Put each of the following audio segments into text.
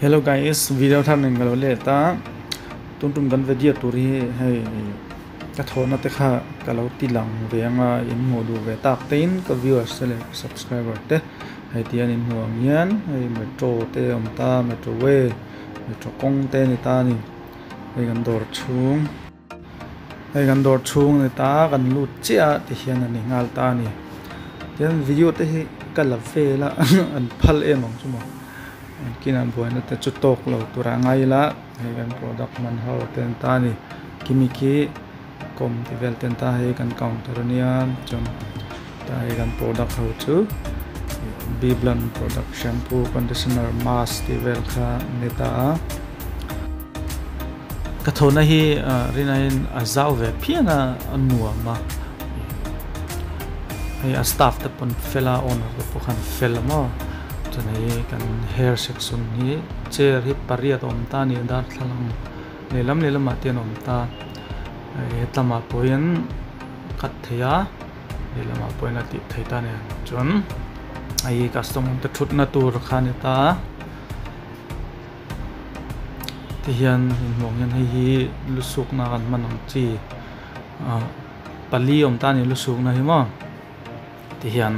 Hello guys, video tham nên galo le ta tum gan video turi hay ka thona te kha kalau tilang venga in modu ve tak tein ka viewers le subscriber te hay tian in huang yan hay metro te om ta metro way metro kong te ni ta ni hay gan dor chung ni ta gan lut chia te hian ani ngal ta ni tian video te hi ka la ve la an phal em ong chumo kinan buana te chutok lo tura ngai la gan product man ho ten ta ni kimiki kom devel ten ta he kan counter nian chum ta he gan product ho chu Biblan product shampoo conditioner mask devel kha neta ka thona hi rinain azau ve phiana anua ma hey a staff te pon fela owner ko khan felma chani kan hair section hi chair hi pariat om ta ni dar thalang lelam atian om ta hetama poin khat theya lelam poin ati theita ne chon ai customer te thut na tur khani ta ti hian mong yan hi lusuk na kan manam chi pali om ta ni lusuk na hi mo ti hian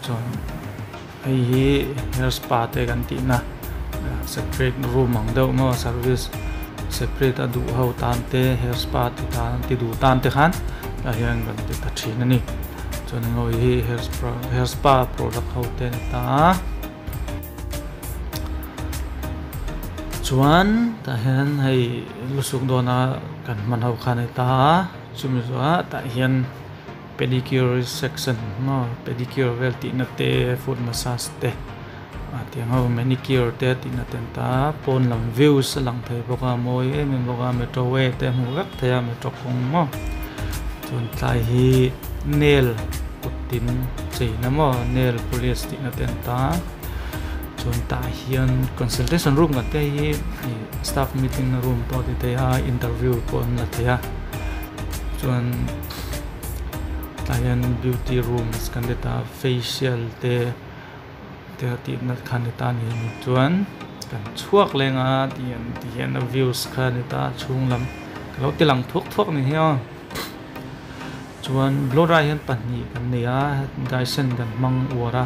chon hi hair spa te kan ti na separate room ang deuh mo service separate adu ho tan te hair spa ti du tan te khan a hian kan ti ta thin ani chon ngoi hi hair spa product ho te ta chuan ta hian hei lusuk dona kan man ho khan ta chumi zo ta hian pedicure section no pedicure vel ti na te foot massage te tiang ho manicure te ti na ten ta pon lam views lang thei boka moi em boka metro way te mu gak thaya metro kong mo chun tlai hi nail putin chei na mo nail polish ti na ten ta chun ta hian consultation room ga te hi staff meeting na room to ti te ha interview pon na thaya chun tayan beauty rooms kan deta facial te ti na khan ta ni chuan kan chuak lenga tian na views khan ta chung lam lo ti lang thuk ni hi chuan blow dry hian pani kan nia dyson kan mang ora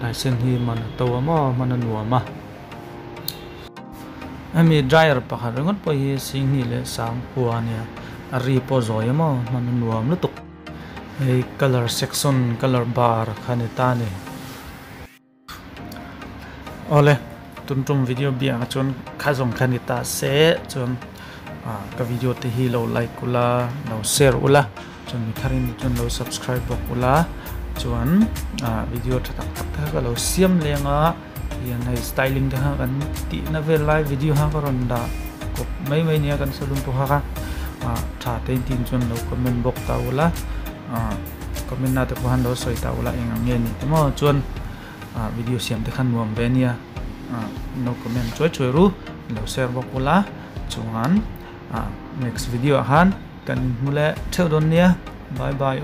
dyson hi man to ma man nuwa ma ami dryer pakha rangot po hi sing ni le sang huwa nia ari po zoi ma man nuwam lu tuk hey color section color bar khanita ni ole tum video bia chon khazong khanita se chon ka video te hi lo like kula lo share ula chon mi tharin chon lo subscribe bok ula chuan video thatak thak ka lo siam lenga hian hai styling de ha kan ti na ve live video ha karon da ko mai nia kan salum to ha ka tha te tin chon lo comment bok ta ula comment na te ko han do soi ta ula engang nge ni mo chuan video siam te khan nuam ve nia no comment choi ru lo share bok ula chuan next video han kan mule theu don nia bye bye